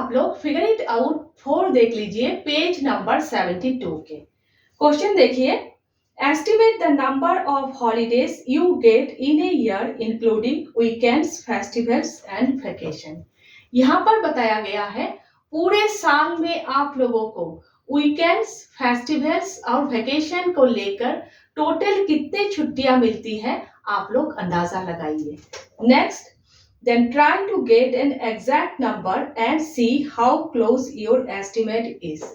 आप लोग figure it out 4 देख लीजिए पेज नंबर 72 के। क्वेश्चन देखिए, estimate the number of holidays you get in a year including weekends, festivals and vacation. यहाँ पर बताया गया है पूरे साल में आप लोगों को वीकेंड्स, फेस्टिवल्स और वेकेशन को लेकर टोटल कितने छुट्टियां मिलती है, आप लोग अंदाजा लगाइए। Next, then try to get an exact number and see how close your estimate is.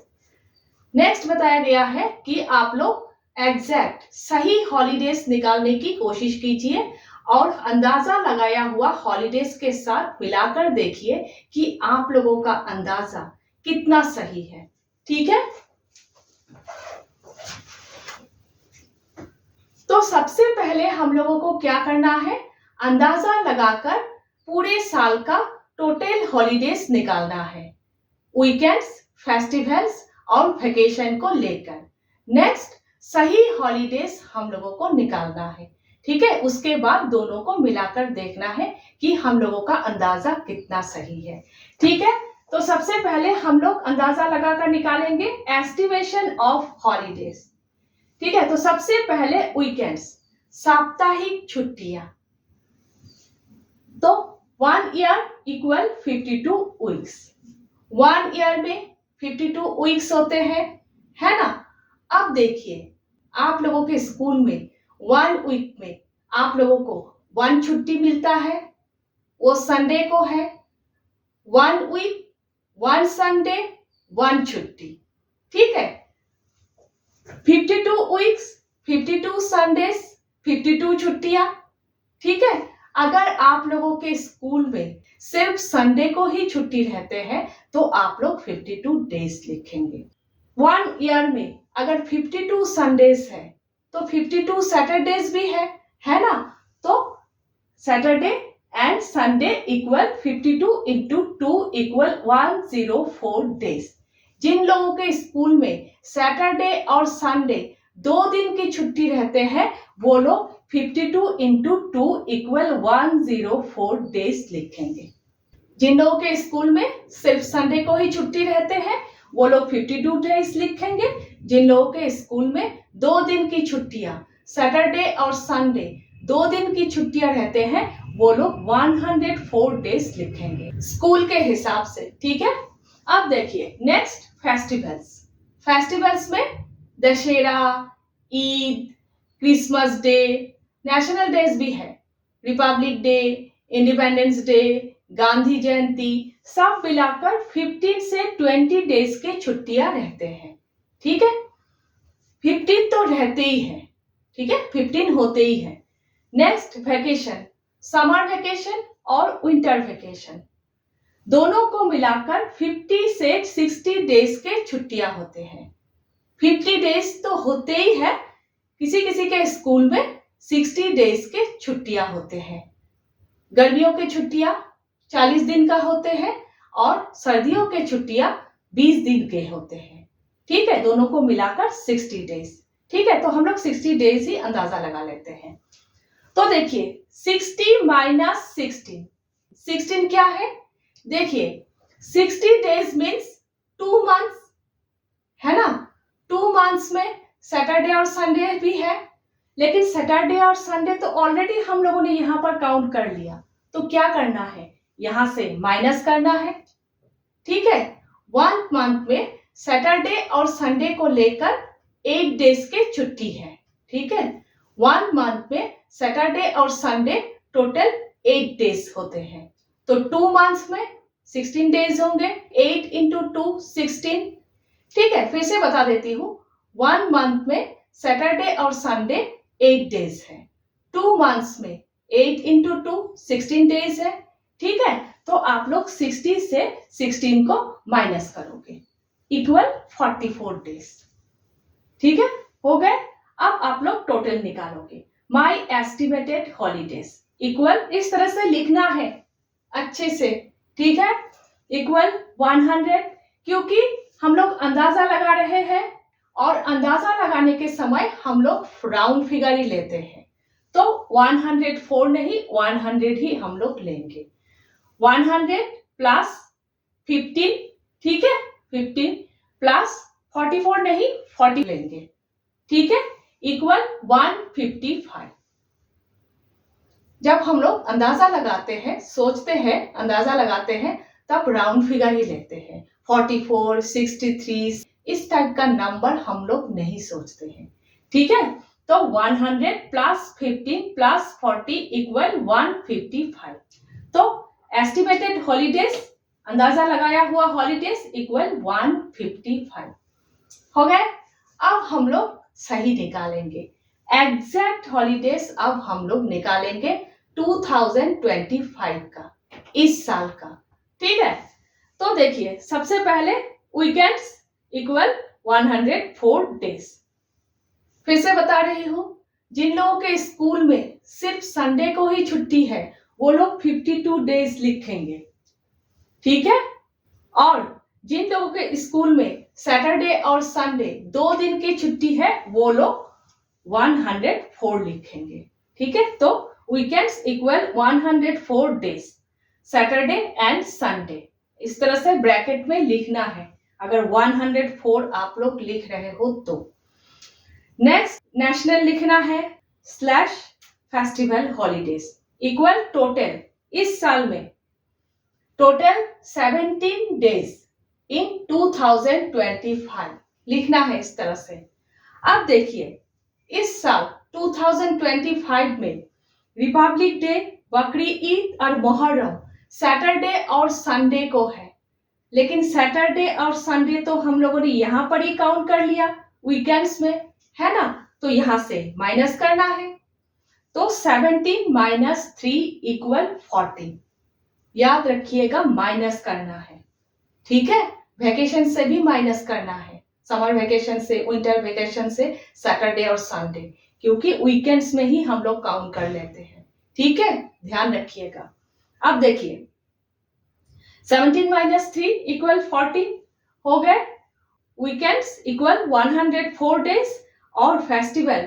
Next बताया गया है कि आप लोग एग्जैक्ट सही हॉलीडेज निकालने की कोशिश कीजिए और अंदाजा लगाया हुआ हॉलीडेज के साथ मिलाकर देखिए कि आप लोगों का अंदाजा कितना सही है। ठीक है, तो सबसे पहले हम लोगों को क्या करना है, अंदाजा लगाकर पूरे साल का टोटल हॉलीडेज निकालना है, वीकेंड्स, फेस्टिवल्स और वेकेशन को लेकर। नेक्स्ट, सही हॉलीडेज हम लोगों को निकालना है। ठीक है, उसके बाद दोनों को मिलाकर देखना है कि हम लोगों का अंदाजा कितना सही है। ठीक है, तो सबसे पहले हम लोग अंदाजा लगाकर निकालेंगे एस्टिमेशन ऑफ हॉलीडेज। ठीक है, तो सबसे पहले वीकेंड्स, साप्ताहिक छुट्टियां। तो 1 ईयर इक्वल 52 वीक्स। 1 ईयर में 52 वीक्स होते हैं, है ना। अब देखिए, आप लोगों के स्कूल में 1 वीक में आप लोगों को 1 छुट्टी मिलता है, वो संडे को है। 1 वीक 1 संडे 1 छुट्टी। ठीक है, 52 वीक्स 52 संडेज 52 छुट्टियां। ठीक है, अगर आप लोगों के स्कूल में सिर्फ संडे को ही छुट्टी रहते हैं तो आप लोग 52 डेज लिखेंगे। 1 ईयर में अगर 52 संडेज है तो 52 सैटरडेज भी है ना। तो Saturday and Sunday equal 52 into 2 equal 104 days. जिन लोगों के स्कूल में सैटरडे और संडे 2 दिन की छुट्टी रहते हैं वो लोग 52 इंटू 2 इक्वल 104 डेज लिखेंगे। जिन लोगों के स्कूल में सिर्फ संडे को ही छुट्टी रहते हैं वो लोग 52 डेज लिखेंगे। जिन लोगों के स्कूल में 2 दिन की छुट्टियां, सैटरडे और संडे 2 दिन की छुट्टियां रहते हैं वो लोग 104 डेज लिखेंगे स्कूल के हिसाब से। ठीक है, अब देखिए नेक्स्ट, फेस्टिवल्स। फेस्टिवल्स में Dussehra, Eid, Christmas day, national days भी है, republic day, independence day, Gandhi Jayanti, सब मिलाकर 15 से 20 डेज के छुट्टियां रहते हैं। ठीक है, 15 तो रहते ही हैं। ठीक है, 15 होते ही हैं। नेक्स्ट, वेकेशन, समर वेकेशन और विंटर वेकेशन, दोनों को मिलाकर 50 से 60 डेज के छुट्टियां होते हैं। 50 डेज तो होते ही है, किसी किसी के स्कूल में 60 डेज के छुट्टियां होते हैं। गर्मियों के छुट्टियां 40 दिन का होते हैं और सर्दियों के छुट्टियां 20 दिन के होते हैं। ठीक है, दोनों को मिलाकर 60 डेज। ठीक है, तो हम लोग 60 डेज ही अंदाजा लगा लेते हैं। तो देखिए 60 माइनस 16, 16 क्या है, देखिए 60 डेज मीन्स 2 मंथ्स, है ना। 2 मंथ्स में सैटरडे और संडे भी है, लेकिन सैटरडे और संडे तो ऑलरेडी हम लोगों ने यहाँ पर काउंट कर लिया। तो क्या करना है, यहां से माइनस करना है। ठीक है, 1 मंथ में सैटरडे और संडे को लेकर 8 डेज के छुट्टी है। ठीक है, 1 मंथ में सैटरडे और संडे टोटल 8 डेज होते हैं। तो 2 मंथ्स में 16 डेज होंगे, 8 इंटू 2 16। ठीक है, फिर से बता देती हूँ, 1 मंथ में सैटरडे और संडे 8 डेज है, 2 मंथ्स में 8 इंटू 2 16 डेज है। ठीक है, तो आप लोग 60 से 16 को माइनस करोगे, इक्वल 44 डेज। ठीक है, हो गए। अब आप लोग टोटल निकालोगे, माई एस्टिमेटेड हॉलीडेज इक्वल, इस तरह से लिखना है अच्छे से। ठीक है, इक्वल 100, क्योंकि हम लोग अंदाजा लगा रहे हैं और अंदाजा लगाने के समय हम लोग राउंड फिगर ही लेते हैं। तो 104 नहीं 100 ही हम लोग लेंगे। 100 प्लस 15, ठीक है, 15 प्लस 44 नहीं 40 लेंगे, ठीक है, इक्वल 155। जब हम लोग अंदाजा लगाते हैं, सोचते हैं, अंदाजा लगाते हैं, तब राउंड फिगर ही लेते हैं। 44, 63 इस टाइप का नंबर हम लोग नहीं सोचते हैं, ठीक है। तो 100 प्लस 15 प्लस 40 इक्वल 155। तो एस्टिमेटेड हॉलीडेज, अंदाजा लगाया हुआ हॉलीडेज इक्वल 155 हो गए। अब हम लोग सही निकालेंगे, एग्जैक्ट हॉलीडेज अब हम लोग निकालेंगे 2025 का, इस साल का, ठीक है। तो देखिए सबसे पहले वीकेंड्स इक्वल 104 डेज। फिर से बता रही हूं, जिन लोगों के स्कूल में सिर्फ संडे को ही छुट्टी है वो लोग 52 डेज लिखेंगे, ठीक है। और जिन लोगों के स्कूल में सैटरडे और संडे 2 दिन की छुट्टी है वो लोग 104 लिखेंगे, ठीक है। तो weekends equal 104 days, Saturday and Sunday, इस तरह से ब्रैकेट में लिखना है अगर 104 आप लोग लिख रहे हो तो। नेक्स्ट नेशनल लिखना है slash festival holidays equal total, इस साल में टोटल 17 डेज इन 2025 लिखना है इस तरह से। अब देखिए इस साल 2025 में रिपब्लिक डे, बकरी ईद और मुहर्रम सैटरडे और संडे को है, लेकिन सैटरडे और संडे तो हम लोगों ने यहाँ पर ही काउंट कर लिया वीकेंड्स में, है ना। तो यहाँ से माइनस करना है, तो 17 माइनस 3 इक्वल 14, याद रखिएगा माइनस करना है, ठीक है। वेकेशन से भी माइनस करना है, समर वेकेशन से, विंटर वेकेशन से, सैटरडे और संडे, क्योंकि वीकेंड्स में ही हम लोग काउंट कर लेते हैं, ठीक है, ध्यान रखिएगा। अब देखिए 17 माइनस 3 इक्वल 14 हो गए, वीकेंड्स इक्वल 104 डेज और फेस्टिवल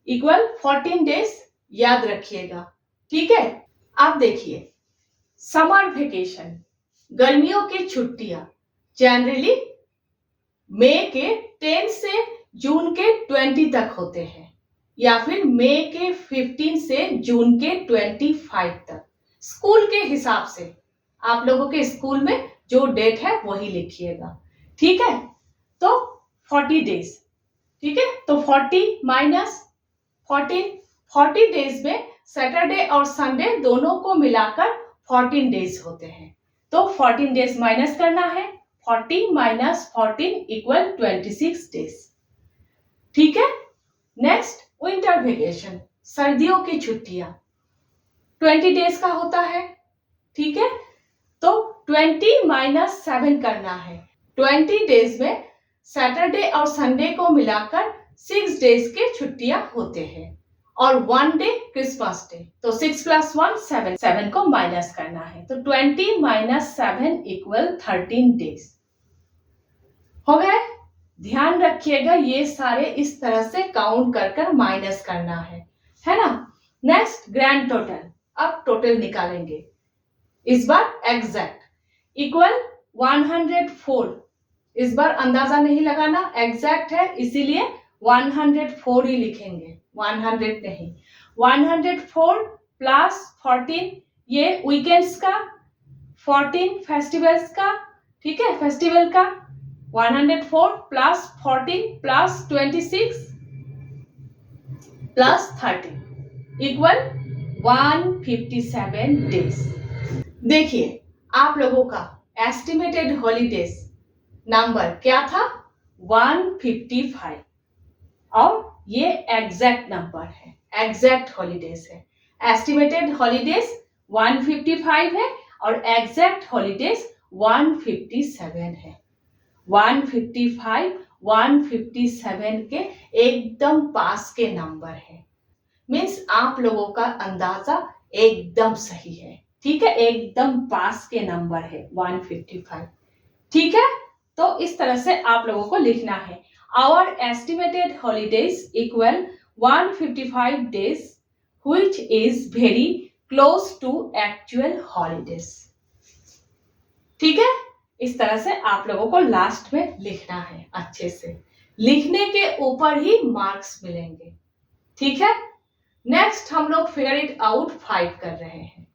इक्वल 14 डेज, याद रखिएगा, ठीक है। अब देखिए समर वेकेशन, गर्मियों की छुट्टियां जनरली मई के 10 से जून के 20 तक होते हैं, या फिर मई के 15 से जून के 25 तक। स्कूल के हिसाब से आप लोगों के स्कूल में जो डेट है वही लिखिएगा, ठीक है। तो 40 डेज, ठीक है। तो 40 माइनस 14, 40 डेज में सैटरडे और संडे दोनों को मिलाकर 14 डेज होते हैं, तो 14 डेज माइनस करना है, 40 माइनस 14 इक्वल 26 डेज, ठीक है। नेक्स्ट विंटर वेकेशन, सर्दियों की छुट्टियां 20 डेज का होता है, ठीक है। तो 20 माइनस 7 करना है, 20 डेज में सैटरडे और संडे को मिलाकर 6 डेज के छुट्टियां होते हैं, और 1 डे क्रिसमस डे, तो 6 प्लस 1 7, 7 को माइनस करना है, तो 20 माइनस 7 इक्वल 13 डेज हो गए। ध्यान रखिएगा ये सारे इस तरह से काउंट कर कर माइनस करना है ना। नेक्स्ट ग्रैंड टोटल, अब टोटल निकालेंगे, इस बार एग्जैक्ट इक्वल 104, इस बार अंदाजा नहीं लगाना, एग्जैक्ट है इसीलिए 104 ही लिखेंगे, 100 नहीं। 104 प्लस 14 ये वीकेंड्स का, 14 फेस्टिवल्स का, ठीक है, फेस्टिवल का। 104 plus 14 plus 26 plus 30 equal 157 days. देखिए आप लोगों का एस्टिमेटेड हॉलीडेज नंबर क्या था, 155, और ये एग्जैक्ट नंबर है, एग्जैक्ट हॉलीडेज है। एस्टिमेटेड हॉलीडेज 155 है और एग्जैक्ट हॉलीडेज 157 है। 155, 157 के एकदम पास के नंबर है, मीन्स आप लोगों का अंदाजा एकदम सही है, ठीक है, एकदम पास के नंबर है 155, ठीक है। तो इस तरह से आप लोगों को लिखना है, our estimated holidays equal 155 days which is very close to actual holidays, ठीक है। इस तरह से आप लोगों को लास्ट में लिखना है। अच्छे से लिखने के ऊपर ही मार्क्स मिलेंगे, ठीक है। नेक्स्ट हम लोग फिगर इट आउट 5 कर रहे हैं।